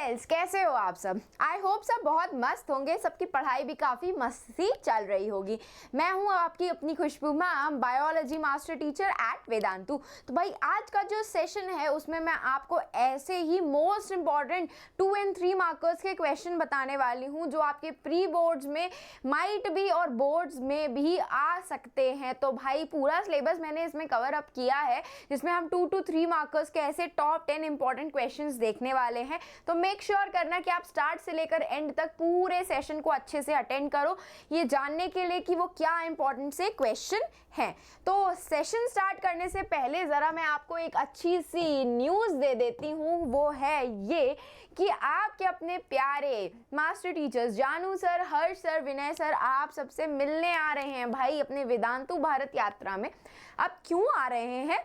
Girls, कैसे हो आप सब? आई होप सब बहुत मस्त होंगे, सबकी पढ़ाई भी काफ़ी मस्ती चल रही होगी। मैं हूँ आपकी अपनी Khushboo ma'am, biology master teacher at Vedantu. तो भाई आज का जो सेशन है उसमें मैं आपको ऐसे ही मोस्ट इंपॉर्टेंट 2 and 3 मार्कर्स के क्वेश्चन बताने वाली हूँ जो आपके प्री बोर्ड्स में माइट भी और बोर्ड्स में भी आ सकते हैं। तो भाई पूरा सिलेबस मैंने इसमें कवर अप किया है जिसमें हम 2 to 3 मार्कर्स के ऐसे टॉप 10 इंपॉर्टेंट क्वेश्चंस देखने वाले हैं। तो मेक श्योर करना कि आप स्टार्ट से लेकर एंड तक पूरे सेशन को अच्छे से अटेंड करो, ये जानने के लिए कि वो क्या इंपॉर्टेंट से क्वेश्चन हैं। तो सेशन स्टार्ट करने से पहले ज़रा मैं आपको एक अच्छी सी न्यूज़ दे देती हूँ। वो है ये कि आपके अपने प्यारे मास्टर टीचर्स जानू सर, हर्ष सर, विनय सर आप सबसे मिलने आ रहे हैं भाई अपने वेदांतु भारत यात्रा में। अब क्यों आ रहे हैं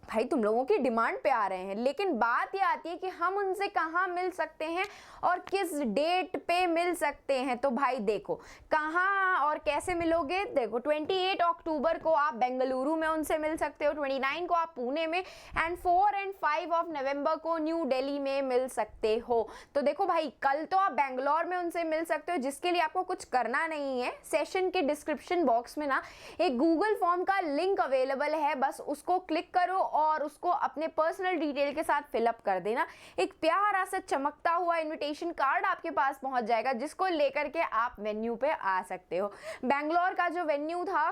भाई? तुम लोगों की डिमांड पे आ रहे हैं, लेकिन बात ये आती है कि हम उनसे कहाँ मिल सकते हैं और किस डेट पे मिल सकते हैं। तो भाई देखो कहाँ और कैसे मिलोगे। देखो 28 अक्टूबर को आप बेंगलुरु में उनसे मिल सकते हो, 29 को आप पुणे में, एंड 4 and 5 ऑफ नवंबर को न्यू दिल्ली में मिल सकते हो। तो देखो भाई कल तो आप बेंगलोर में उनसे मिल सकते हो, जिसके लिए आपको कुछ करना नहीं है। सेशन के डिस्क्रिप्शन बॉक्स में ना एक गूगल फॉर्म का लिंक अवेलेबल है, बस उसको क्लिक करो और उसको अपने पर्सनल डिटेल के साथ फिलअप कर देना। एक प्यारा सा चमकता हुआ इनविटेशन कार्ड आपके पास पहुंच जाएगा जिसको लेकर के आप वेन्यू पे आ सकते हो। बेंगलोर का जो वेन्यू था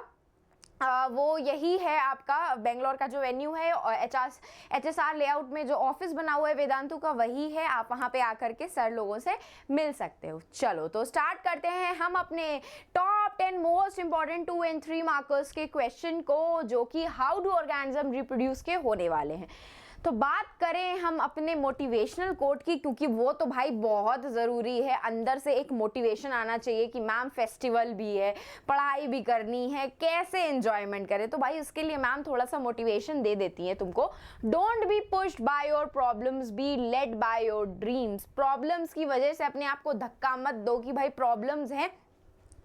वो यही है आपका। बेंगलोर का जो वेन्यू है और HSR लेआउट में जो ऑफिस बना हुआ है वेदांतु का वही है। आप वहाँ पे आकर के सर लोगों से मिल सकते हो। चलो तो स्टार्ट करते हैं हम अपने top 10 most important 2 and 3 markers के क्वेश्चन को, जो कि हाउ डू ऑर्गेनिज्म रिप्रोड्यूस के होने वाले हैं। तो बात करें हम अपने मोटिवेशनल कोट की, क्योंकि वो तो भाई बहुत ज़रूरी है। अंदर से एक मोटिवेशन आना चाहिए कि मैम फेस्टिवल भी है, पढ़ाई भी करनी है, कैसे एंजॉयमेंट करें। तो भाई उसके लिए मैम थोड़ा सा मोटिवेशन दे देती है तुमको। Don't be pushed by your problems, be led by your dreams. Problems की वजह से अपने आप को धक्का मत दो कि भाई प्रॉब्लम्स हैं,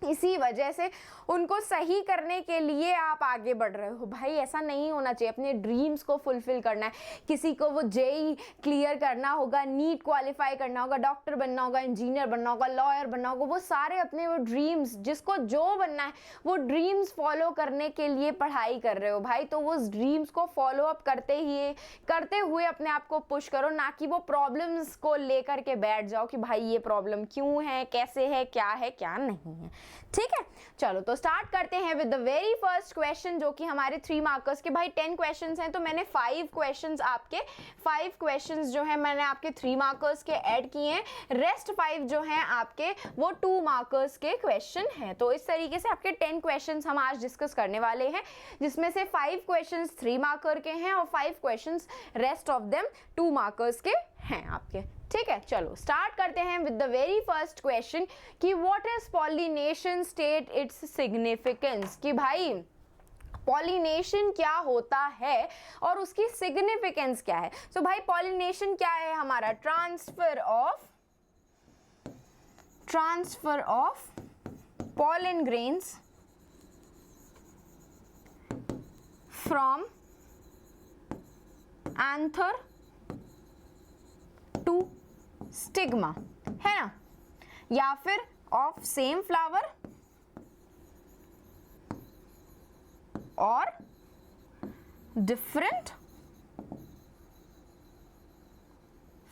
इसी वजह से उनको सही करने के लिए आप आगे बढ़ रहे हो। भाई ऐसा नहीं होना चाहिए। अपने ड्रीम्स को फुलफिल करना है। किसी को वो जेई क्लियर करना होगा, नीट क्वालिफाई करना होगा, डॉक्टर बनना होगा, इंजीनियर बनना होगा, लॉयर बनना होगा, वो सारे अपने वो ड्रीम्स, जिसको जो बनना है वो ड्रीम्स फॉलो करने के लिए पढ़ाई कर रहे हो भाई। तो वो ड्रीम्स को फॉलो अप करते हुए अपने आप को पुश करो, ना कि वो प्रॉब्लम्स को लेकर के बैठ जाओ कि भाई ये प्रॉब्लम क्यों है, कैसे है, क्या नहीं है। ठीक है, चलो तो स्टार्ट करते हैं with the very first question, जो कि हमारे 3 मार्कर्स के। भाई 10 क्वेश्चंस हैं तो मैंने 5 क्वेश्चंस जो है मैंने आपके 3 मार्कर्स के ऐड किए हैं। रेस्ट 5 जो हैं आपके वो 2 मार्कर्स के क्वेश्चन हैं। तो इस तरीके से आपके 10 क्वेश्चंस हम आज डिस्कस करने वाले हैं, जिसमें से 5 क्वेश्चंस 3 मार्कर के हैं और 5 questions rest of them 2 markers के हैं आपके। ठीक है, चलो स्टार्ट करते हैं with the very first question कि what is pollination, state its significance. कि भाई पॉलिनेशन क्या होता है और उसकी सिग्निफिकेंस क्या है। सो भाई पॉलिनेशन क्या है हमारा? Transfer of pollen grains from anther to stigma, है ना, या फिर ऑफ सेम फ्लावर और डिफरेंट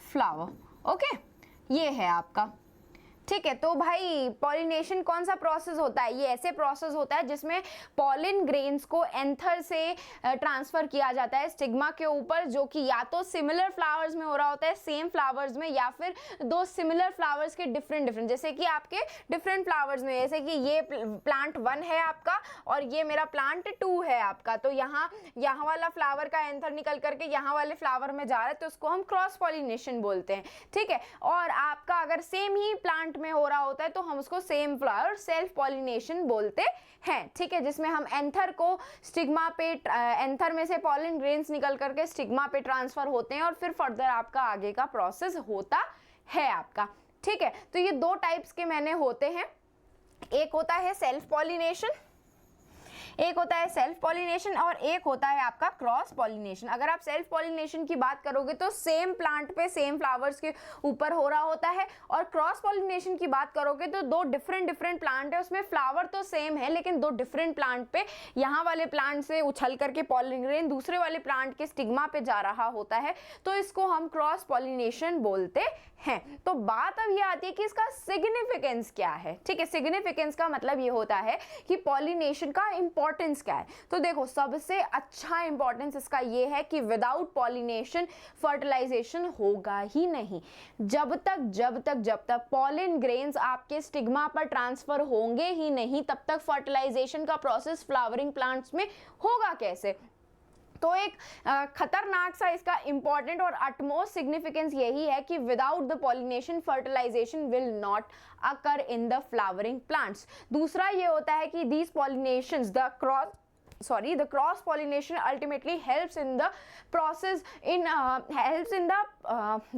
फ्लावर। ओके, ये है आपका। ठीक है, तो भाई पॉलिनेशन कौन सा प्रोसेस होता है? ये ऐसे प्रोसेस होता है जिसमें पॉलिन ग्रेन्स को एंथर से ट्रांसफर किया जाता है स्टिग्मा के ऊपर, जो कि या तो सिमिलर फ्लावर्स में हो रहा होता है, सेम फ्लावर्स में, या फिर 2 सिमिलर फ्लावर्स के डिफरेंट जैसे कि आपके डिफरेंट फ्लावर्स में, जैसे कि ये प्लांट 1 है आपका और ये मेरा प्लांट 2 है आपका। तो यहाँ वाला फ्लावर का एंथर निकल करके यहाँ वाले फ्लावर में जा रहा है, तो उसको हम क्रॉस पॉलिनेशन बोलते हैं। ठीक है, और आपका अगर सेम ही प्लांट में हो रहा होता है तो हम उसको सेम फ्लावर सेल्फ पॉलिनेशन बोलते हैं। ठीक है, जिसमें हम एंथर को स्टिग्मा पे, एंथर में से पॉलिन ग्रेन्स निकल करके स्टिग्मा पे ट्रांसफर होते हैं और फिर फर्दर आपका आगे का प्रोसेस होता है आपका। ठीक है, तो ये 2 टाइप्स के मैंने होते हैं। एक होता है सेल्फ पॉलिनेशन, एक होता है सेल्फ पॉलिनेशन और एक होता है आपका क्रॉस पॉलिनेशन। अगर आप सेल्फ पॉलिनेशन की बात करोगे तो सेम प्लांट पे सेम फ्लावर्स के ऊपर हो रहा होता है, और क्रॉस पॉलिनेशन की बात करोगे तो दो डिफरेंट प्लांट है, उसमें फ्लावर तो सेम है लेकिन दो डिफरेंट प्लांट पे, यहाँ वाले प्लांट से उछल करके पॉलिन ग्रेन दूसरे वाले प्लांट के स्टिग्मा पे जा रहा होता है, तो इसको हम क्रॉस पॉलिनेशन बोलते हैं। तो बात अब ये आती है कि इसका सिग्निफिकेंस क्या है। ठीक है, सिग्निफिकेंस का मतलब ये होता है कि पॉलिनेशन का इंपॉर्टेंस क्या है। तो देखो, सबसे अच्छा इंपॉर्टेंस इसका ये है कि विदाउट पॉलिनेशन फर्टिलाइजेशन होगा ही नहीं। जब तक पॉलिन ग्रेन्स आपके स्टिग्मा पर ट्रांसफर होंगे ही नहीं, तब तक फर्टिलाइजेशन का प्रोसेस फ्लावरिंग प्लांट्स में होगा कैसे। तो एक खतरनाक सा इसका इंपॉर्टेंट और अटमोस्ट सिग्निफिकेंस यही है कि without the pollination fertilization will not occur in the flowering plants. दूसरा ये होता है कि these pollinations the cross pollination ultimately helps in the process helps in the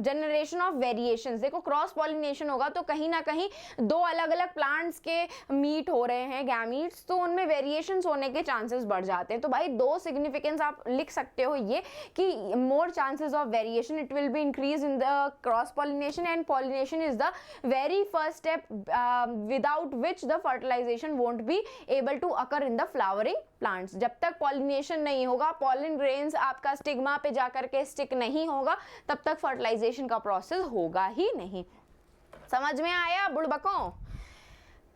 generation of variations। देखो, क्रॉस पॉलिनेशन होगा तो कहीं ना कहीं दो अलग अलग प्लांट्स के मीट हो रहे हैं गैमीट्स, तो उनमें वेरिएशंस होने के चांसेस बढ़ जाते हैं। तो भाई दो सिग्निफिकेंस आप लिख सकते हो ये कि more chances of variation, it will be increase in the cross pollination, and pollination is the very first step without which the fertilization won't be able to occur in the flowering plants. जब तक pollination नहीं होगा, pollen grains आपका stigma पे जाकर के stick नहीं होगा, तब तक फर्टिलाइजेशन का प्रोसेस होगा ही नहीं। समझ में आया बुड़बकों?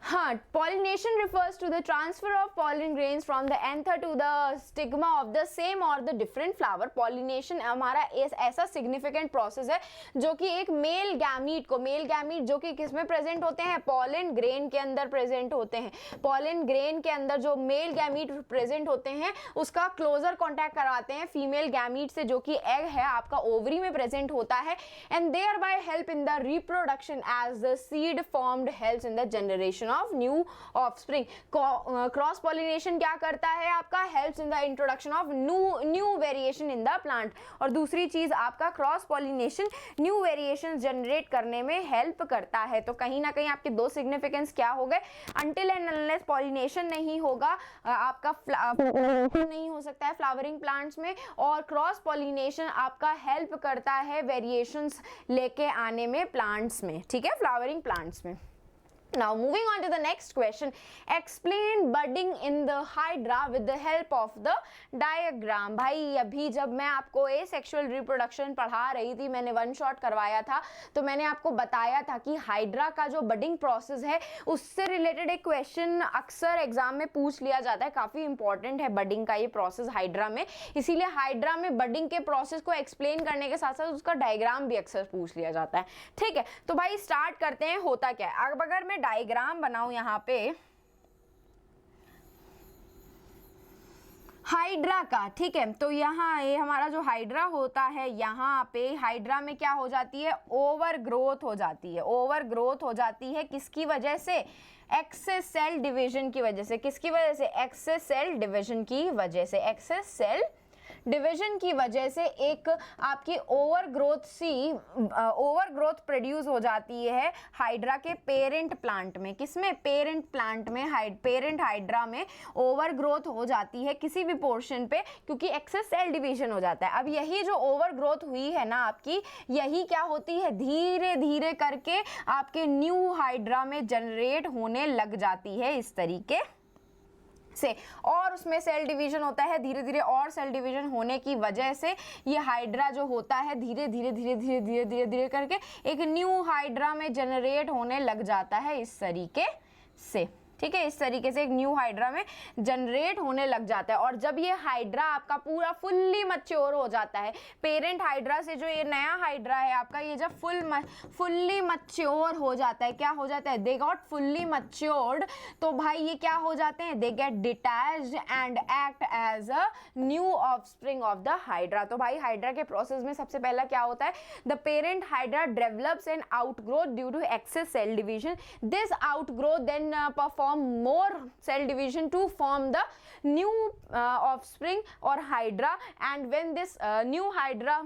हाँ, pollination refers to the transfer of pollen grains from the anther to the stigma of the same or the different flower। pollination हमारा ऐसा significant process है जो कि एक मेल गैमीट को, मेल गैमीट जो कि किसमें प्रेजेंट होते हैं, pollen grain के अंदर प्रेजेंट होते हैं। pollen grain के अंदर जो मेल गैमीट प्रेजेंट होते हैं उसका क्लोजर कॉन्टैक्ट करवाते हैं फीमेल गैमीट से, जो कि एग है आपका ओवरी में प्रेजेंट होता है, and thereby help in the reproduction as the seed formed helps in the generation of new offspring. Cross pollination क्या करता है आपका, helps in the introduction of new variation in the plant. और दूसरी चीज आपका cross pollination new variation generate करने में हेल्प करता है। तो कहीं ना कहीं आपके दो सिग्निफिकेंस क्या हो गए, अनटिल एंड अनलेस पॉलिनेशन नहीं होगा आपका नहीं हो सकता है फ्लावरिंग प्लांट्स में, और क्रॉस पॉलिनेशन आपका हेल्प करता है वेरिएशंस लेके आने में प्लांट्स में। ठीक है, फ्लावरिंग प्लांट्स में। Now moving on to the next question, explain budding in the hydra with the help of the diagram। भाई अभी जब मैं आपको asexual reproduction पढ़ा रही थी, मैंने वन शॉट करवाया था, तो मैंने आपको बताया था कि हाइड्रा का जो बडिंग प्रोसेस है उससे रिलेटेड एक क्वेश्चन अक्सर एग्जाम में पूछ लिया जाता है। काफ़ी इंपॉर्टेंट है बडिंग का ये प्रोसेस हाइड्रा में, इसीलिए हाइड्रा में बडिंग के प्रोसेस को एक्सप्लेन करने के साथ साथ उसका डायग्राम भी अक्सर पूछ लिया जाता है। ठीक है, तो भाई स्टार्ट करते हैं, होता क्या है। अब अगर मैं डायग्राम बनाऊं यहाँ पे हाइड्रा का, ठीक है, तो यहाँ ये हमारा जो हाइड्रा होता है, यहाँ पे हाइड्रा में क्या हो जाती है, ओवर ग्रोथ हो जाती है। ओवर ग्रोथ हो जाती है किसकी वजह से, एक्सेस सेल डिवीजन की वजह से। किसकी वजह से, एक्सेस सेल डिवीजन की वजह से। एक्सेस सेल डिवीजन की वजह से एक आपकी ओवर ग्रोथ प्रोड्यूस हो जाती है हाइड्रा के पेरेंट प्लांट में। किसमें, पेरेंट प्लांट में, पेरेंट हाइड्रा में ओवर ग्रोथ हो जाती है किसी भी पोर्शन पे, क्योंकि एक्सेस सेल डिवीजन हो जाता है। अब यही जो ओवर ग्रोथ हुई है ना आपकी, यही क्या होती है, धीरे धीरे करके आपके न्यू हाइड्रा में जनरेट होने लग जाती है इस तरीके से, और उसमें सेल डिवीजन होता है धीरे धीरे, और सेल डिवीजन होने की वजह से ये हाइड्रा जो होता है धीरे धीरे करके एक न्यू हाइड्रा में जनरेट होने लग जाता है इस तरीके से। ठीक है, इस तरीके से एक न्यू हाइड्रा में जनरेट होने लग जाता है। और जब ये हाइड्रा आपका पूरा फुल्ली मैच्योर हो जाता है, पेरेंट हाइड्रा से जो ये नया हाइड्रा है आपका, ये जब फुल्ली मैच्योर हो जाता है, क्या हो जाता है, दे गॉट फुल्ली मैच्योर्ड, तो भाई ये क्या हो जाते हैं, they get detached and act as a new offspring of the hydra. तो भाई हाइड्रा के प्रोसेस में सबसे पहला क्या होता है, the parent hydra develops an outgrowth due to excess cell division. This outgrowth then perform more cell division to form the new offspring or hydra, and when this new hydra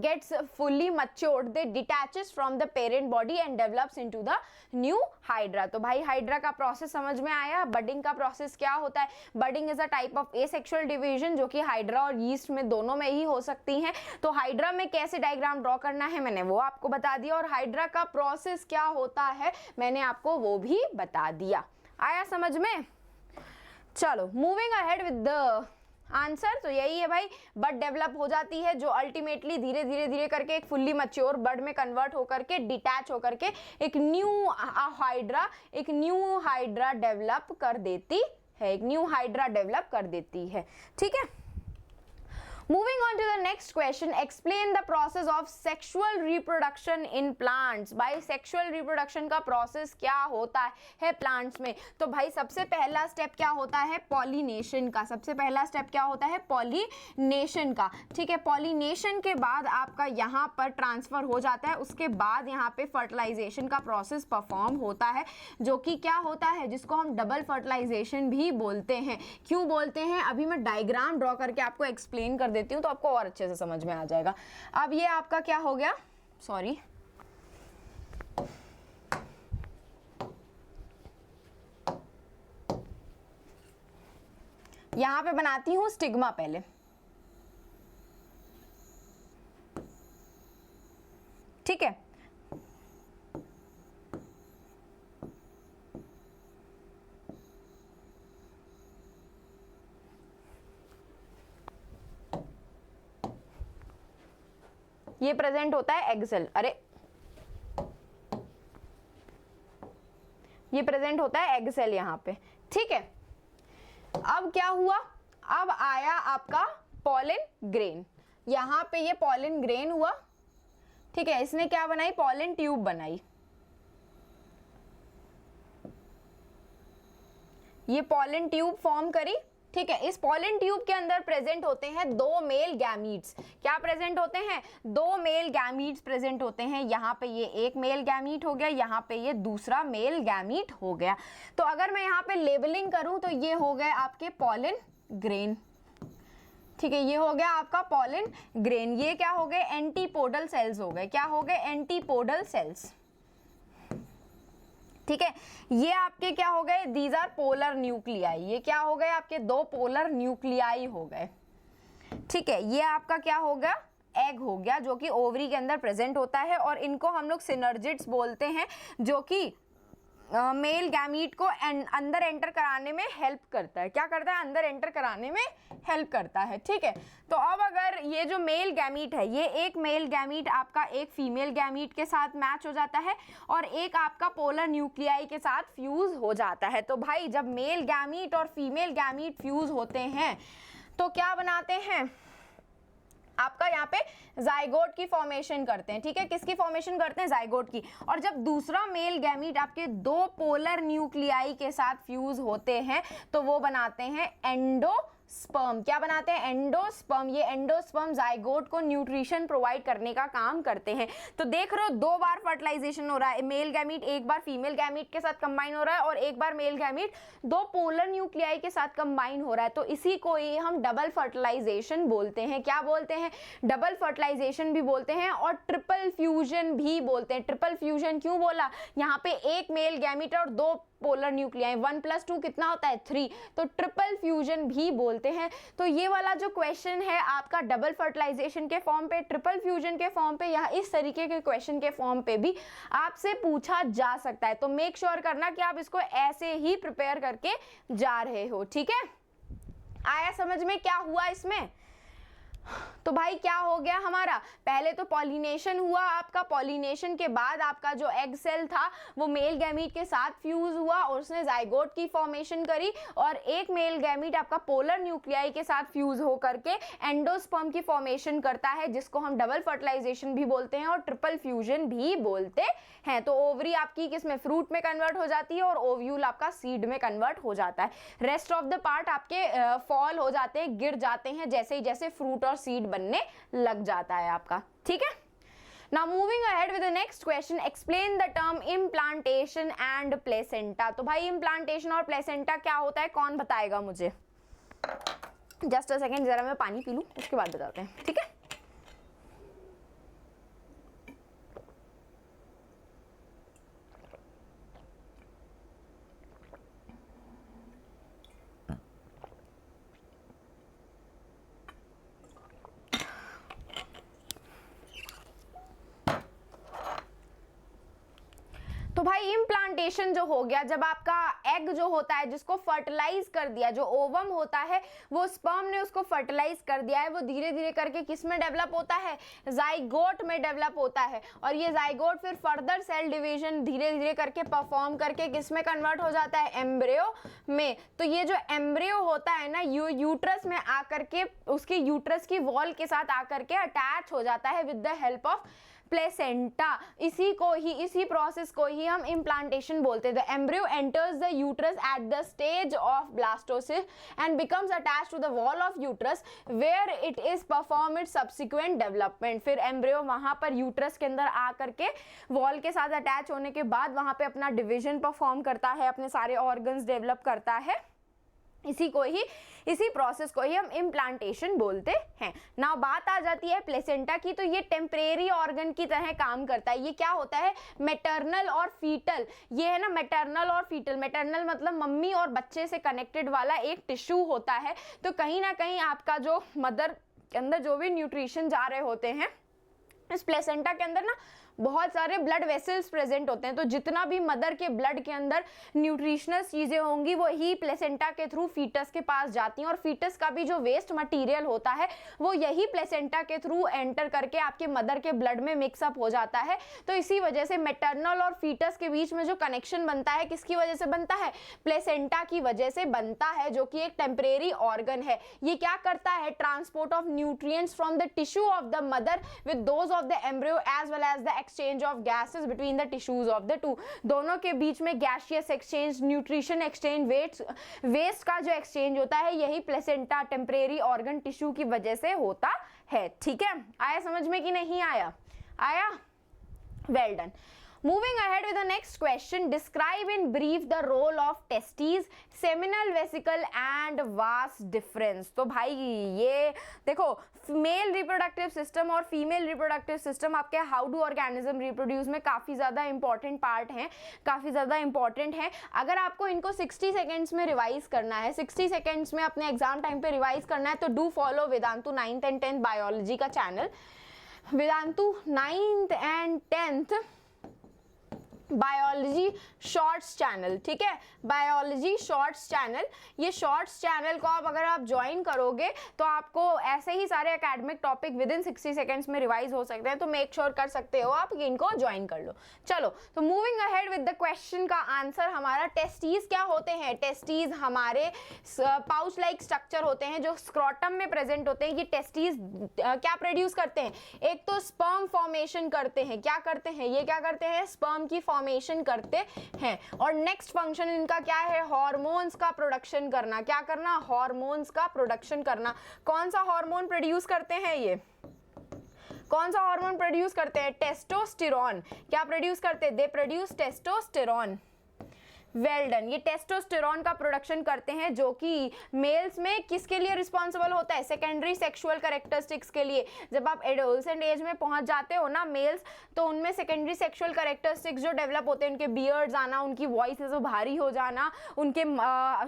gets fully matured they detaches from the parent body and develops into the new hydra। तो भाई hydra का process समझ में आया। Budding का process क्या होता है? Budding is a type of asexual division जो कि हाइड्रा और यीस्ट में दोनों में ही हो सकती हैं। तो हाइड्रा में कैसे डायग्राम ड्रॉ करना है मैंने वो आपको बता दिया, और हाइड्रा का प्रोसेस क्या होता है मैंने आपको वो भी बता दिया। आया समझ में? चलो moving ahead with the answer. तो यही है भाई, बड डेवलप हो जाती है जो अल्टीमेटली धीरे धीरे धीरे करके एक फुल्ली मैच्योर बड में कन्वर्ट होकर के डिटैच होकर के एक न्यू हाइड्रा डेवलप कर देती है, एक न्यू हाइड्रा डेवलप कर देती है। ठीक है, moving on to the next question, explain the process of sexual reproduction in plants। भाई सेक्सुअल रिप्रोडक्शन का प्रोसेस क्या होता है प्लांट्स में? तो भाई सबसे पहला स्टेप क्या होता है? पॉलिनेशन का। सबसे पहला स्टेप क्या होता है? पॉलिनेशन का। ठीक है, पॉलिनेशन के बाद आपका यहाँ पर ट्रांसफर हो जाता है, उसके बाद यहाँ पे फर्टिलाइजेशन का प्रोसेस परफॉर्म होता है, जो कि क्या होता है, जिसको हम डबल फर्टिलाइजेशन भी बोलते हैं। क्यों बोलते हैं अभी मैं डायग्राम ड्रॉ करके आपको एक्सप्लेन कर देती हूँ तो आपको और अच्छे से समझ में आ जाएगा। अब ये आपका क्या हो गया, सॉरी, यहां पे बनाती हूं स्टिग्मा पहले। ठीक है, ये प्रेजेंट होता है एग सेल, अरे ये प्रेजेंट होता है एग सेल यहाँ पे। ठीक है, अब क्या हुआ, अब आया आपका पॉलन ग्रेन, यहाँ पे ये पॉलन ग्रेन हुआ। ठीक है, इसने क्या बनाई, पॉलन ट्यूब बनाई। ये पॉलन ट्यूब फॉर्म करी। ठीक है, इस पॉलन ट्यूब के अंदर प्रेजेंट होते हैं दो मेल गैमीट्स। क्या प्रेजेंट होते हैं? दो मेल गैमीट्स प्रेजेंट होते हैं। यहाँ पे ये एक मेल गैमीट हो गया, यहाँ पे ये दूसरा मेल गैमीट हो गया। तो अगर मैं यहाँ पे लेबलिंग करूं तो ये हो गए आपके पॉलन ग्रेन। ठीक है, ये हो गया आपका पॉलन ग्रेन। ये क्या हो गए, एंटीपोडल सेल्स हो गए। क्या हो गए, एंटीपोडल सेल्स। ठीक है, ये आपके क्या हो गए, दीज आर पोलर न्यूक्लियाई। ये क्या हो गए, आपके दो पोलर न्यूक्लियाई हो गए। ठीक है, ये आपका क्या हो गया, एग हो गया, जो कि ओवरी के अंदर प्रेजेंट होता है, और इनको हम लोग सिनर्जिड्स बोलते हैं, जो कि मेल गैमीट को अंदर एंटर कराने में हेल्प करता है। क्या करता है, अंदर एंटर कराने में हेल्प करता है। ठीक है, तो अब अगर ये जो मेल गैमीट है, ये एक मेल गैमीट आपका एक फीमेल गैमीट के साथ मैच हो जाता है और एक आपका पोलर न्यूक्लियाई के साथ फ्यूज हो जाता है। तो भाई जब मेल गैमीट और फीमेल गैमीट फ्यूज होते हैं तो क्या बनाते हैं, आपका यहाँ पे जाइगोट की फॉर्मेशन करते हैं। ठीक है, किसकी फॉर्मेशन करते हैं, जाइगोट की। और जब दूसरा मेल गैमीट आपके दो पोलर न्यूक्लियाई के साथ फ्यूज होते हैं तो वो बनाते हैं एंडोस्पर्म। क्या बनाते हैं, एंडोस्पर्म। ये एंडोस्पर्म जाइगोट को न्यूट्रिशन प्रोवाइड करने का काम करते हैं। तो देख रहे हो, दो बार फर्टिलाइजेशन हो रहा है। मेल गैमीट एक बार फीमेल गैमीट के साथ कंबाइन हो रहा है और एक बार मेल गैमीट दो पोलर न्यूक्लियाई के साथ कंबाइन हो रहा है। तो इसी को ही हम डबल फर्टिलाइजेशन बोलते हैं। क्या बोलते हैं, डबल फर्टिलाइजेशन भी बोलते हैं और ट्रिपल फ्यूजन भी बोलते हैं। ट्रिपल फ्यूजन क्यों बोला, यहाँ पे एक मेल गैमीट और दो पोलर न्यूक्लियाई, 1 + 2 कितना होता है, 3, तो ट्रिपल फ्यूजन भी बोलते हैं। तो ये वाला जो क्वेश्चन है आपका डबल फर्टिलाइजेशन के फॉर्म पे, ट्रिपल फ्यूजन के फॉर्म पे या इस तरीके के क्वेश्चन के फॉर्म पे भी आपसे पूछा जा सकता है। तो मेक श्योर करना कि आप इसको ऐसे ही प्रिपेयर करके जा रहे हो। ठीक है, आया समझ में क्या हुआ इसमें? तो भाई क्या हो गया हमारा, पहले तो पॉलिनेशन हुआ आपका, पॉलिनेशन के बाद आपका जो एग सेल था वो मेल गैमीट के साथ फ्यूज हुआ और उसने जाइगोट की फॉर्मेशन करी, और एक मेल गैमीट आपका पोलर न्यूक्लियाई के साथ फ्यूज हो करके एंडोस्पर्म की फॉर्मेशन करता है, जिसको हम डबल फर्टिलाइजेशन भी बोलते हैं और ट्रिपल फ्यूजन भी बोलते हैं। तो ओवरी आपकी किसमें, फ्रूट में कन्वर्ट हो जाती है और ओव्यूल आपका सीड में कन्वर्ट हो जाता है। रेस्ट ऑफ द पार्ट आपके फॉल हो जाते हैं, गिर जाते हैं जैसे ही जैसे फ्रूट और सीड बनने लग जाता है आपका। ठीक है, now moving ahead with the next question, explain the term implantation and placenta। तो भाई implantation और placenta क्या होता है, कौन बताएगा मुझे? जस्ट अ सेकेंड, जरा मैं पानी पी लूं उसके बाद बताते हैं। ठीक है, तो भाई इम्प्लांटेशन जो हो गया, जब आपका एग जो होता है जिसको फर्टिलाइज कर दिया, जो ओवम होता है वो स्पर्म ने उसको फर्टिलाइज कर दिया है, वो धीरे धीरे करके किस में डेवलप होता है, जाइगोट में डेवलप होता है। और ये जाइगोट फिर फर्दर सेल डिवीजन धीरे धीरे करके परफॉर्म करके किस में कन्वर्ट हो जाता है, एम्ब्रियो में। तो ये जो एम्ब्रियो होता है ना, यूट्रस में आकर के उसके यूट्रस की वॉल के साथ आकर के अटैच हो जाता है with the help of placenta. इसी प्रोसेस को ही हम इम्प्लांटेशन बोलते हैं। The embryo enters the uterus at the stage of blastocyst and becomes attached to the wall of uterus where it is perform its subsequent development. फिर embryo वहां पर uterus के अंदर आकर के वॉल के साथ अटैच होने के बाद वहां पे अपना डिवीजन परफॉर्म करता है, अपने सारे ऑर्गन्स डेवलप करता है। इसी प्रोसेस को ही हम इम्प्लांटेशन बोलते हैं। नाउ बात आ जाती है प्लेसेंटा की, तो ये टेम्परेरी ऑर्गन की तरह काम करता है। ये क्या होता है, मैटरनल और फीटल। ये है ना मैटरनल और फीटल। मैटरनल मतलब मम्मी और बच्चे से कनेक्टेड वाला एक टिश्यू होता है। तो कहीं ना कहीं आपका जो मदर के अंदर जो भी न्यूट्रिशन जा रहे होते हैं, इस प्लेसेंटा के अंदर ना बहुत सारे ब्लड वेसल्स प्रेजेंट होते हैं। तो जितना भी मदर के ब्लड के अंदर न्यूट्रिशनल चीजें होंगी वो ही प्लेसेंटा के थ्रू फीटस के पास जाती हैं, और फीटस का भी जो वेस्ट मटेरियल होता है वो यही प्लेसेंटा के थ्रू एंटर करके आपके मदर के ब्लड में मिक्सअप हो जाता है। तो इसी वजह से मैटरनल और फीटस के बीच में जो कनेक्शन बनता है, किसकी वजह से बनता है, प्लेसेंटा की वजह से बनता है, जो कि एक टेम्परेरी ऑर्गन है। ये क्या करता है, transport of nutrients from the tissue of the mother with those of the embryo as well as the exchange of gases between the tissues of the two. दोनों के बीच में gaseous exchange, nutrition exchange, waste का जो exchange होता है, यही placenta temporary organ tissue की वजह से होता है। ठीक है, आया समझ में कि नहीं आया? आया, well done. Moving ahead with the next question, describe in brief the role of testes, seminal vesicle and vas difference। तो भाई ये देखो, मेल रिप्रोडक्टिव सिस्टम और फीमेल रिप्रोडक्टिव सिस्टम आपके हाउ डू ऑर्गेनिज्म रिप्रोड्यूस में काफ़ी ज़्यादा इंपॉर्टेंट पार्ट हैं, काफ़ी ज़्यादा इंपॉर्टेंट है। अगर आपको इनको 60 सेकेंड्स में रिवाइज करना है, 60 सेकेंड्स में अपने एग्जाम टाइम पे रिवाइज करना है, तो do follow Vedantu 9th and 10th biology का channel, Vedantu 9th and 10th biology shorts channel. ठीक है, बायोलॉजी शॉर्ट्स चैनल, ये शॉर्ट्स चैनल को अगर आप ज्वाइन करोगे तो आपको ऐसे ही सारे academic topic with in 60 seconds में रिवाइज हो सकते हैं। तो मेक श्योर कर सकते हो आप कि इनको ज्वाइन कर लो। चलो, तो moving ahead with the question का आंसर हमारा, टेस्टीज क्या होते हैं? टेस्टीज हमारे पाउच लाइक स्ट्रक्चर होते हैं जो स्क्रोटम में प्रेजेंट होते हैं। ये टेस्टीज क्या प्रोड्यूस करते हैं? एक तो स्पर्म फॉर्मेशन करते हैं। क्या करते हैं ये? क्या करते हैं? स्पर्म की फॉर्मेशन करते हैं। और नेक्स्ट फंक्शन इनका क्या है? हार्मोन्स का प्रोडक्शन करना। क्या करना? हार्मोन्स का प्रोडक्शन करना। कौन सा हार्मोन प्रोड्यूस करते हैं ये? कौन सा हार्मोन प्रोड्यूस करते हैं? टेस्टोस्टेरोन। क्या प्रोड्यूस करते हैं? They produce testosterone. Well done. ये टेस्टोस्टेरोन का प्रोडक्शन करते हैं, जो कि मेल्स में किसके लिए रिस्पॉन्सिबल होता है? सेकेंडरी सेक्सुअल कैरेक्टरिस्टिक्स के लिए। जब आप एडोलसेंट एज में पहुंच जाते हो ना मेल्स, तो उनमें सेकेंडरी सेक्सुअल कैरेक्टरिस्टिक्स जो डेवलप होते हैं, उनके बियर्ड्स आना, उनकी वॉइस जो भारी हो जाना, उनके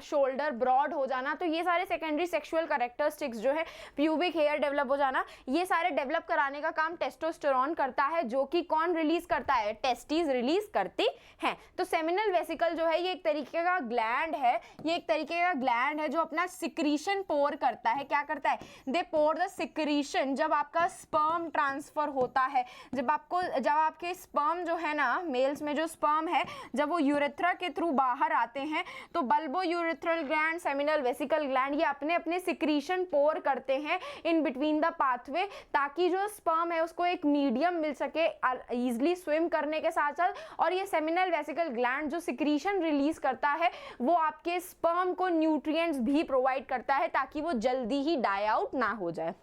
शोल्डर ब्रॉड हो जाना, तो ये सारे सेकेंडरी सेक्सुअल कैरेक्टरिस्टिक्स जो है, प्यूबिक हेयर डेवलप हो जाना, ये सारे डेवलप कराने का काम टेस्टोस्टेरोन करता है, जो कि कौन रिलीज करता है? टेस्टीज रिलीज करती हैं। तो सेमिनल वेसिकल जो है ये एक तरीके का ग्लैंड है, ये एक तरीके का ग्लैंड है जो अपना सिक्रीशन पोर करता है। क्या करता है? दे पोर द सिक्रीशन। जब आपका स्पर्म ट्रांसफर होता है, जब आपके स्पर्म जो है ना, मेल्स में जो स्पर्म है, जब वो यूरेथ्रा के थ्रू बाहर आते हैं, तो bulbo urethral gland, seminal vesicle gland, ये अपने अपने सिक्रीशन पोर करते हैं इन बिटवीन द पाथवे, ताकि जो स्पर्म है उसको एक मीडियम मिल सके इजिली स्विम करने के साथ साथ। और ये सेमिनल वेसिकल ग्लैंड जो सिक्रीशन रिलीज करता है, वो आपके स्पर्म को न्यूट्रिएंट्स भी प्रोवाइड करता है, ताकि वो जल्दी ही डाई आउट ना हो जाए।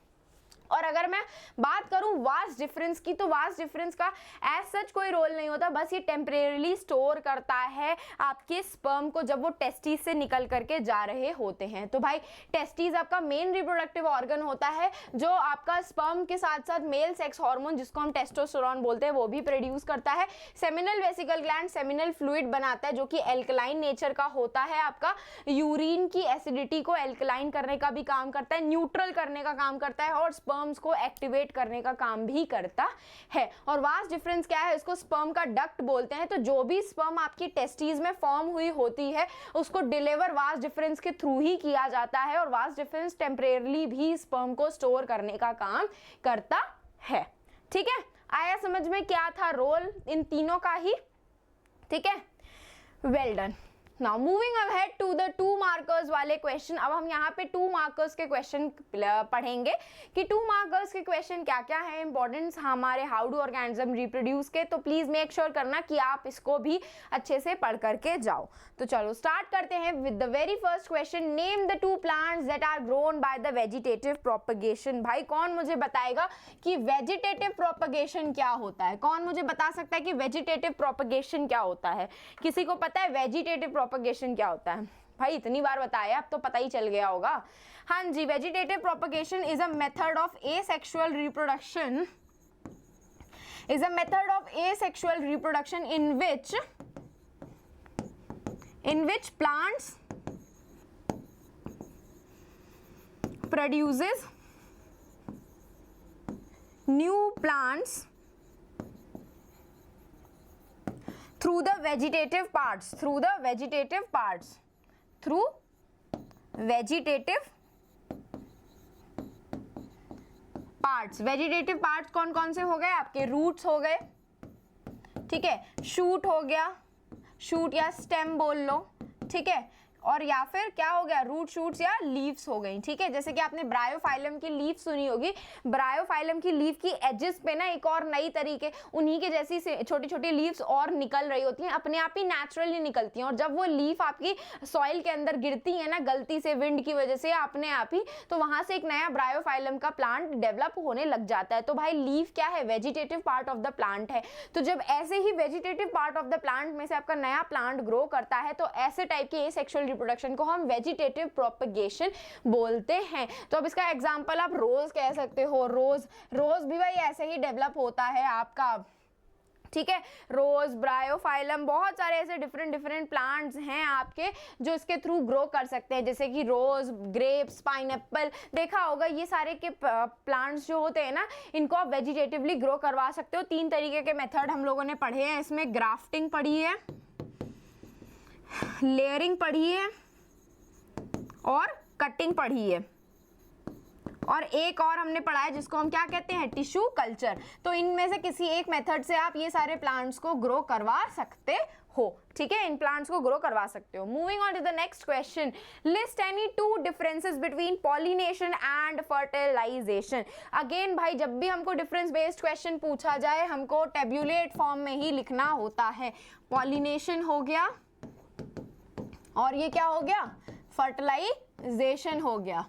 और अगर मैं बात करूं वास डिफरेंस की, तो वास डिफरेंस का एज सच कोई रोल नहीं होता, बस ये टेम्परेरीली स्टोर करता है आपके स्पर्म को जब वो टेस्टिस से निकल करके जा रहे होते हैं। तो भाई टेस्टिस आपका मेन रिप्रोडक्टिव ऑर्गन होता है, जो आपका स्पर्म के साथ साथ मेल सेक्स हार्मोन, जिसको हम टेस्टोस्टेरोन बोलते हैं, वो भी प्रोड्यूस करता है। Seminal vesicle gland seminal fluid बनाता है, जो कि एल्कलाइन नेचर का होता है। आपका यूरिन की एसिडिटी को एल्कलाइन करने का भी काम करता है, न्यूट्रल करने का काम करता है, और स्पर्म स्पर्म्स को एक्टिवेट करने का काम भी करता है। और वास डिफरेंस क्या है, इसको स्पर्म का डक्ट बोलते हैं। तो जो भी स्पर्म आपकी टेस्टीज में फॉर्म हुई होती है उसको डिलीवर वास डिफरेंस के थ्रू ही किया जाता है, और वास डिफरेंस टेम्परेरली भी स्पर्म को स्टोर करने का काम करता है। ठीक है, आया समझ में क्या था रोल इन तीनों का ही? ठीक है, well done. Now moving ahead to the 2 markers वाले क्वेश्चन। अब हम यहाँ पे 2 मार्कर्स के क्वेश्चन पढ़ेंगे कि 2 मार्कर्स के क्वेश्चन क्या क्या है इंपॉर्टेंस हमारे हाउ डू ऑर्गेनिज्म रिप्रोड्यूस के। तो प्लीज मेक श्योर करना कि आप इसको भी अच्छे से पढ़ करके जाओ। तो चलो स्टार्ट करते हैं with the very first question. Name the 2 plants that are grown by the vegetative propagation. भाई कौन मुझे बताएगा कि वेजिटेटिव प्रोपगेशन क्या होता है? कौन मुझे बता सकता है कि वेजिटेटिव प्रोपगेशन क्या होता है? किसी को पता है वेजिटेटिव प्रोपगेशन क्या होता है? भाई इतनी बार बताया, अब तो पता ही चल गया होगा। हाँ जी, vegetative propagation is a method of asexual reproduction, is a method of asexual reproduction in which plants produces new plants through the vegetative parts, through vegetative parts vegetative parts कौन कौन से हो गए आपके? रूट्स हो गए, ठीक है, शूट हो गया, शूट या स्टेम बोल लो, ठीक है, और या फिर क्या हो गया, रूट शूट्स या लीव्स हो गई। ठीक है, जैसे कि आपने ब्रायोफाइलम की लीफ सुनी होगी, ब्रायोफाइलम की लीफ की एजेस पे ना एक और नई तरीके उन्हीं के जैसी छोटी छोटी लीव्स और निकल रही होती हैं, अपने आप ही नेचुरली निकलती हैं। और जब वो लीफ आपकी सॉइल के अंदर गिरती है ना गलती से विंड की वजह से अपने आप ही, तो वहां से एक नया ब्रायोफाइलम का प्लांट डेवलप होने लग जाता है। तो भाई लीफ क्या है? Vegetative part of the plant है। तो जब ऐसे ही vegetative part of the plant में से आपका नया प्लांट ग्रो करता है तो ऐसे टाइप के एसेक्सुअल रिप्रोडक्शन को हम वेजिटेटिव प्रोपगेशन बोलते हैं। तो अब इसका एग्जांपल आप रोज कह सकते हो। रोज भी भाई ऐसे ही डेवलप होता है आपका, ठीक है, रोज, ब्रायोफाइलम, बहुत सारे ऐसे डिफरेंट प्लांट्स हैं आपके जो इसके थ्रू ग्रो कर सकते हैं, जैसे कि रोज, ग्रेप्स, पाइनएप्पल, देखा होगा ये सारे के प्लांट्स जो होते हैं ना इनको आप वेजिटेटिवली ग्रो करवा सकते हो। 3 तरीके के मेथड हम लोगों ने पढ़े हैं इसमें, ग्राफ्टिंग पढ़ी है, लेयरिंग पढ़ी है और कटिंग पढ़ी है, और एक और हमने पढ़ा है जिसको हम क्या कहते हैं? Tissue culture. तो इनमें से किसी एक मेथड से आप ये सारे प्लांट्स को ग्रो करवा सकते हो, ठीक है, इन प्लांट्स को ग्रो करवा सकते हो। Moving on to the next question, list any 2 differences between pollination and fertilization. अगेन भाई जब भी हमको डिफरेंस बेस्ड क्वेश्चन पूछा जाए हमको टेब्यूलेट फॉर्म में ही लिखना होता है। पॉलिनेशन हो गया और ये क्या हो गया? फर्टिलाइजेशन हो गया,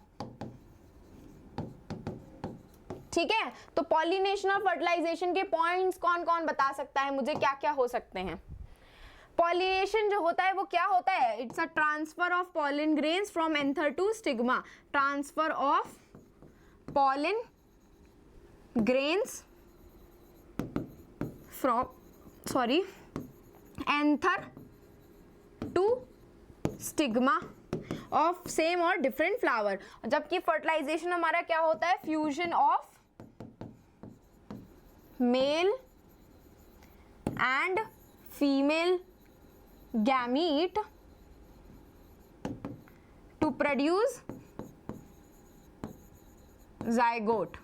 ठीक है। तो पॉलिनेशन और फर्टिलाइजेशन के पॉइंट्स कौन कौन बता सकता है मुझे, क्या क्या हो सकते हैं? पॉलिनेशन जो होता है वो क्या होता है? It's a transfer of pollen grains from anther to stigma. Transfer of pollen grains from anther to stigma of same और डिफरेंट फ्लावर। जबकि फर्टिलाइजेशन हमारा क्या होता है? Fusion of male and female gamete to produce zygote,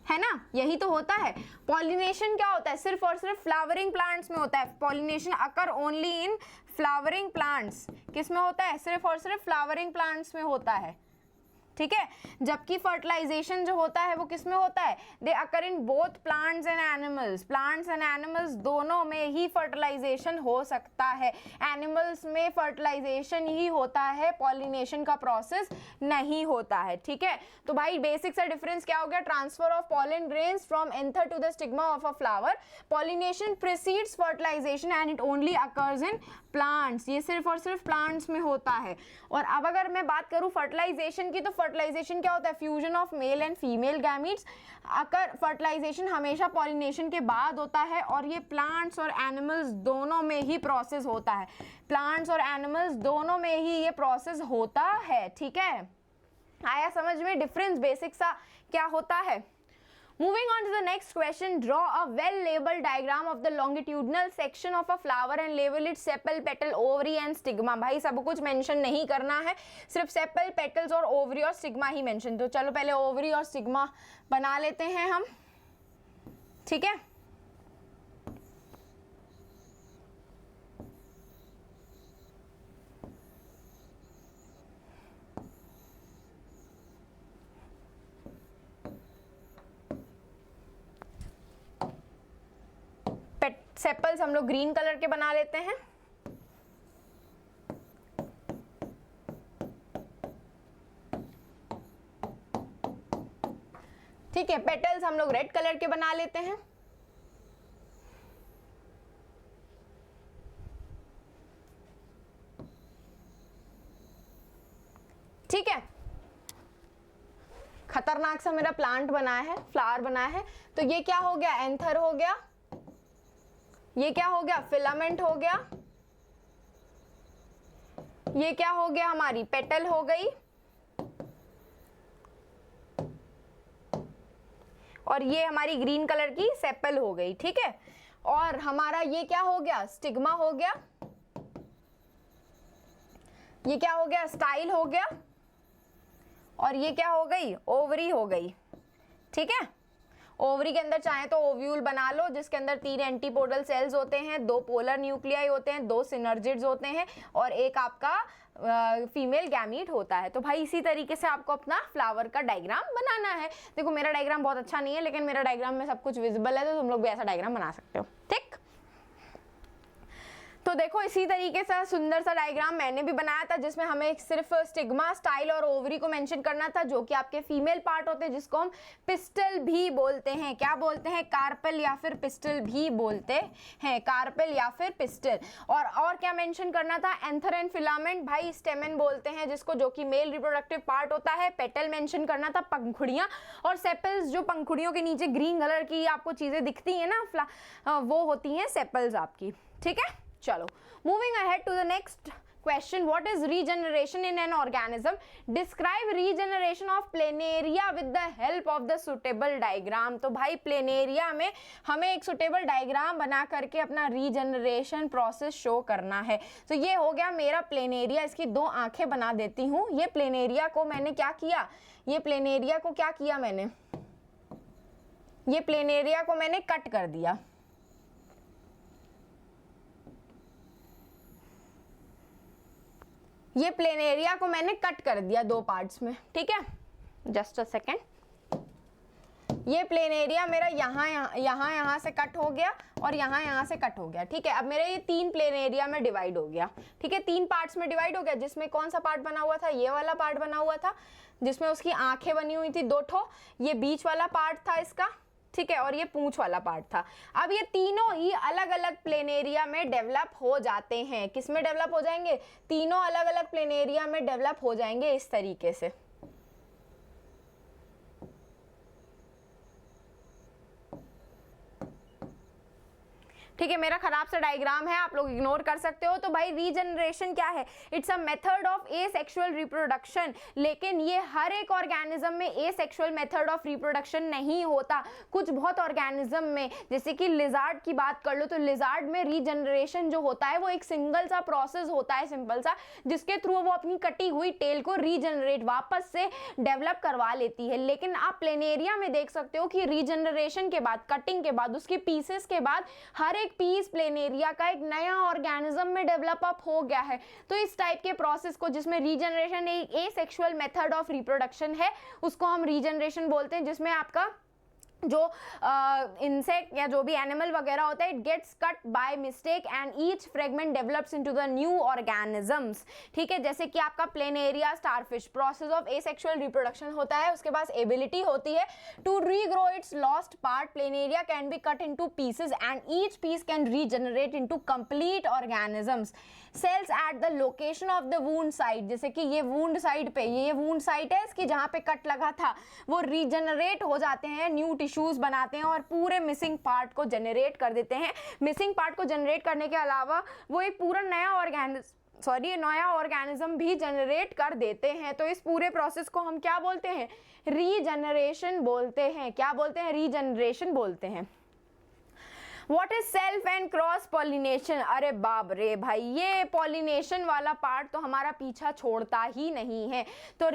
है ना, यही तो होता है। पॉलिनेशन क्या होता है? सिर्फ और सिर्फ फ्लावरिंग प्लांट्स में होता है। Pollination occur only in flowering plants. किस में होता है? सिर्फ और सिर्फ फ्लावरिंग प्लांट्स में होता है, ठीक है। जबकि फर्टिलाइजेशन जो होता है वो किस में होता है? They occur in both plants and animals. Plants and animals दोनों में ही फर्टिलाइजेशन हो सकता है। एनिमल्स में फर्टिलाइजेशन ही होता है, पॉलिनेशन का प्रोसेस नहीं होता है, ठीक है। तो भाई बेसिक सा डिफरेंस क्या हो गया? Transfer of pollen grains from anther to the stigma of a flower. Pollination precedes fertilization and it only occurs in plants. ये सिर्फ और सिर्फ प्लांट्स में होता है। और अब अगर मैं बात करूं फर्टिलाइजेशन की, तो फर्टिलाइजेशन क्या होता है? Fusion of male and female gametes. अगर फर्टिलाइजेशन हमेशा पॉलिनेशन के बाद होता है और ये प्लांट्स और एनिमल्स दोनों में ही प्रोसेस होता है। प्लांट्स और एनिमल्स दोनों में ही ये प्रोसेस होता है, ठीक है। आया समझ में डिफरेंस, बेसिक सा क्या होता है। Moving on to the next question, draw a well-labeled diagram of the longitudinal section of a flower and label its sepal, petal, ovary and stigma। भाई सब कुछ मेंशन नहीं करना है, सिर्फ सेपल, पेटल्स और ओवरी और स्टिग्मा ही मेंशन। तो चलो पहले ओवरी और स्टिग्मा बना लेते हैं हम, ठीक है। सेपल्स हम लोग ग्रीन कलर के बना लेते हैं, ठीक है। पेटल्स हम लोग रेड कलर के बना लेते हैं, ठीक है। खतरनाक सा मेरा प्लांट बना है, फ्लावर बना है। तो ये क्या हो गया, एंथर हो गया, ये क्या हो गया, फिलामेंट हो गया, ये क्या हो गया, हमारी पेटल हो गई, और ये हमारी ग्रीन कलर की सेपल हो गई, ठीक है। और हमारा ये क्या हो गया, स्टिग्मा हो गया, ये क्या हो गया, स्टाइल हो गया, और ये क्या हो गई, ओवरी हो गई, ठीक है। ओवरी के अंदर चाहे तो ओव्यूल बना लो, जिसके अंदर 3 एंटीपोडल सेल्स होते हैं, 2 पोलर न्यूक्लियाई होते हैं, 2 सिनर्जिड्स होते हैं, और एक आपका फीमेल गैमीट होता है। तो भाई इसी तरीके से आपको अपना फ्लावर का डायग्राम बनाना है। देखो मेरा डायग्राम बहुत अच्छा नहीं है, लेकिन मेरा डायग्राम में सब कुछ विजिबल है, तो तुम लोग भी ऐसा डायग्राम बना सकते हो, ठीक। तो देखो इसी तरीके से सुंदर सा डायग्राम मैंने भी बनाया था, जिसमें हमें सिर्फ स्टिग्मा, स्टाइल और ओवरी को मेंशन करना था, जो कि आपके फीमेल पार्ट होते हैं, जिसको हम पिस्टल भी बोलते हैं। क्या बोलते हैं, कार्पेल या फिर पिस्टल भी बोलते हैं, कार्पेल या फिर पिस्टल। और क्या मेंशन करना था, एंथर एंड फिलामेंट, भाई स्टेमन बोलते हैं जिसको, जो कि मेल रिप्रोडक्टिव पार्ट होता है। पेटल मेंशन करना था, पंखुड़ियां, और सेपल्स जो पंखुड़ियों के नीचे ग्रीन कलर की आपको चीजें दिखती है ना, वो होती हैं सेपल्स आपकी, ठीक है। चलो moving ahead to the next question, what is regeneration in an organism, describe regeneration of planaria with the help of the suitable diagram. तो भाई प्लेनेरिया में हमें एक सुटेबल डायग्राम बना करके अपना रीजनरेशन प्रोसेस शो करना है। तो ये हो गया मेरा प्लेनेरिया, इसकी 2 आंखें बना देती हूँ। ये प्लेनेरिया को मैंने क्या किया, ये प्लेनेरिया को क्या किया मैंने, ये प्लेनेरिया को मैंने कट कर दिया, ये प्लेनेरिया को मैंने कट कर दिया 2 पार्ट्स में, ठीक है। जस्ट अ सेकेंड, ये प्लेनेरिया मेरा यहाँ से कट हो गया, और यहाँ से कट हो गया, ठीक है। अब मेरे ये 3 प्लेनेरिया में डिवाइड हो गया, ठीक है, 3 पार्ट्स में डिवाइड हो गया, जिसमें कौन सा पार्ट बना हुआ था, ये वाला पार्ट बना हुआ था, जिसमें उसकी आंखें बनी हुई थी 2 ठो, ये बीच वाला पार्ट था इसका, ठीक है, और ये पूंछ वाला पार्ट था। अब ये तीनों ही अलग अलग प्लेनेरिया में डेवलप हो जाते हैं। किस में डेवलप हो जाएंगे, तीनों अलग अलग प्लेनेरिया में डेवलप हो जाएंगे इस तरीके से। ठीक है, मेरा खराब सा डायग्राम है, आप लोग इग्नोर कर सकते हो। तो भाई रीजनरेशन क्या है, it's a method of asexual reproduction. लेकिन ये हर एक ऑर्गेनिज्म में एसेक्सुअल मेथड ऑफ रिप्रोडक्शन नहीं होता। कुछ बहुत ऑर्गेनिज्म में, जैसे कि लिजार्ड की बात कर लो, तो लिजार्ड में रीजनरेशन जो होता है वो एक सिंगल सा प्रोसेस होता है, सिंपल सा, जिसके थ्रू वो अपनी कटी हुई टेल को रीजनरेट वापस से डेवलप करवा लेती है। लेकिन आप प्लेनेरिया में देख सकते हो कि रीजनरेशन के बाद, कटिंग के बाद, उसकी पीसेस के बाद हर एक पीस प्लेनेरिया का एक नया ऑर्गेनिज्म में डेवलप अप हो गया है। तो इस टाइप के प्रोसेस को, जिसमें रीजनरेशन एक एसेक्सुअल मेथड ऑफ रिप्रोडक्शन है, उसको हम रीजनरेशन बोलते हैं, जिसमें आपका जो इंसेक्ट या जो भी एनिमल वगैरह होता है, it gets cut by mistake and each fragment develops into the new organisms. ठीक है, जैसे कि आपका planaria starfish, process of asexual reproduction होता है, उसके पास एबिलिटी होती है to regrow its lost part. Planaria can be cut into pieces and each piece can regenerate into complete organisms. Cells at the location of the wound site, जैसे कि ये wound site पे, ये वुंड साइट है इसकी जहाँ पे cut लगा था, वो रीजनरेट हो जाते हैं, न्यू टिश्यूज बनाते हैं और पूरे मिसिंग पार्ट को जनरेट कर देते हैं। मिसिंग पार्ट को जनरेट करने के अलावा वो एक पूरा नया सॉरी नया ऑर्गेनिज्म भी जनरेट कर देते हैं। तो इस पूरे प्रोसेस को हम क्या बोलते हैं? रीजनरेशन बोलते हैं। क्या बोलते हैं? रीजनरेशन बोलते हैं। What is self and cross pollination? अरे बाप रे भाई, ये पॉलिनेशन वाला पार्ट तो हमारा पीछा छोड़ता ही नहीं है। तो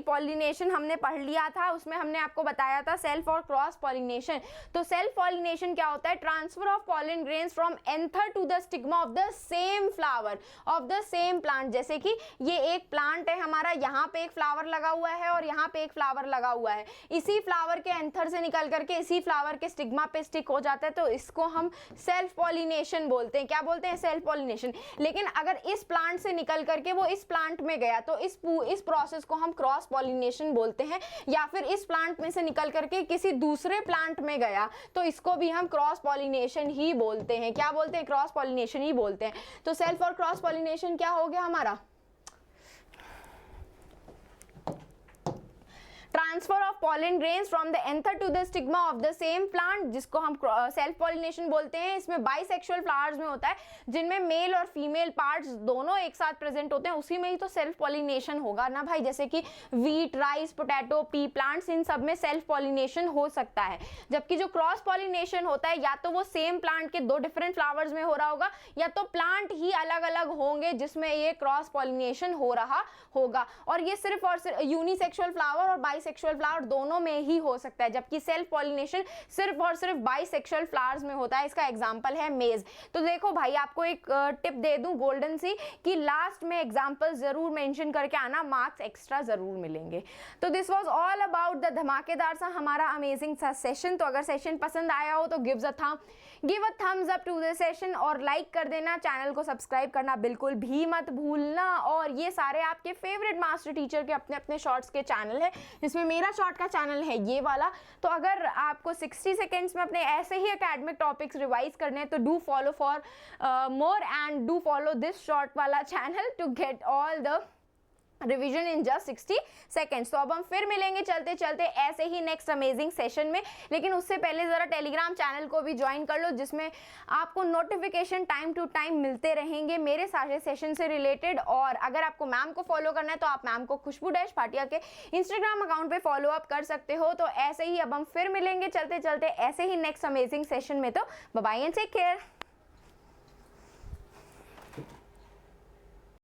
पॉलिनेशन हमने पढ़ लिया था, उसमें हमने आपको बताया था सेल्फ और क्रॉस पॉलिनेशन। तो सेल्फ पॉलिनेशन क्या होता है? Transfer of pollen grains from anther to the stigma of the same flower of the same plant. जैसे कि ये एक प्लांट है हमारा, यहाँ पे एक फ्लावर लगा हुआ है और यहाँ पे एक फ्लावर लगा हुआ है। इसी फ्लावर के एंथर से निकल करके इसी फ्लावर के स्टिग्मा पे स्टिक हो जाता है, तो इसको हम सेल्फ पॉलिनेशन बोलते हैं। क्या बोलते हैं? Self pollination. लेकिन अगर इस प्लांट से निकल करके वो इस प्लांट में गया तो इस प्रोसेस को हम क्रॉस पॉलिनेशन बोलते हैं। या फिर इस प्लांट में से निकल करके किसी दूसरे प्लांट में गया तो इसको भी हम क्रॉस पॉलिनेशन ही बोलते हैं। क्या बोलते हैं? क्रॉस पॉलिनेशन ही बोलते हैं। तो सेल्फ और क्रॉस पॉलिनेशन क्या हो गया हमारा? Transfer of pollen grains from the anther to the stigma of the same plant, जिसको हम सेल्फ पॉलिनेशन बोलते हैं। इसमें बाइसेक्सुअल फ्लावर्स में होता है, जिनमें मेल और फीमेल पार्ट्स दोनों एक साथ प्रेजेंट होते हैं, उसी में ही तो सेल्फ पॉलिनेशन होगा ना भाई। जैसे कि wheat, rice, potato, pea plants, इन सब में सेल्फ पॉलिनेशन हो सकता है। जबकि जो क्रॉस पॉलिनेशन होता है, या तो वो सेम प्लांट के दो डिफरेंट फ्लावर्स में हो रहा होगा, या तो प्लांट ही अलग अलग होंगे जिसमें ये क्रॉस पॉलिनेशन हो रहा होगा। और ये सिर्फ और सिर्फ यूनिसेक्सुअल फ्लावर और बाइसेक्सुअल फ्लावर दोनों में ही हो सकता है, जबकि सेल्फ पॉलिनेशन सिर्फ और सिर्फ बाइसेक्सुअल फ्लावर्स में होता है। इसका एग्जांपल है मेज। तो देखो भाई, आपको एक टिप दे दूं गोल्डन सी, कि लास्ट में एग्जांपल जरूर मेंशन करके आना, मार्क्स एक्स्ट्रा जरूर मिलेंगे। तो this was all about the धमाकेदार सा हमारा अमेजिंग सा सेशन। तो अगर सेशन पसंद आया हो तो give a thumbs up to the session और लाइक कर देना। चैनल को सब्सक्राइब करना बिल्कुल भी मत भूलना। और ये सारे आपके फेवरेट मास्टर टीचर के अपने अपने शॉर्ट्स के चैनल है, जिसमें मेरा शॉर्ट का चैनल है ये वाला। तो अगर आपको 60 सेकेंड्स में अपने ऐसे ही एकेडमिक टॉपिक्स रिवाइज करने हैं तो do follow for more and do follow this short वाला channel to get all the revision in just 60 seconds. तो अब हम फिर मिलेंगे चलते चलते ऐसे ही नेक्स्ट अमेजिंग सेशन में। लेकिन उससे पहले ज़रा टेलीग्राम चैनल को भी ज्वाइन कर लो, जिसमें आपको नोटिफिकेशन टाइम टू टाइम मिलते रहेंगे मेरे सारे सेशन से रिलेटेड। और अगर आपको मैम को फॉलो करना है तो आप मैम को खुशबू डैश भाटिया के इंस्टाग्राम अकाउंट पे फॉलो अप कर सकते हो। तो ऐसे ही अब हम फिर मिलेंगे चलते चलते ऐसे ही नेक्स्ट अमेजिंग सेशन में। तो bye bye and take care.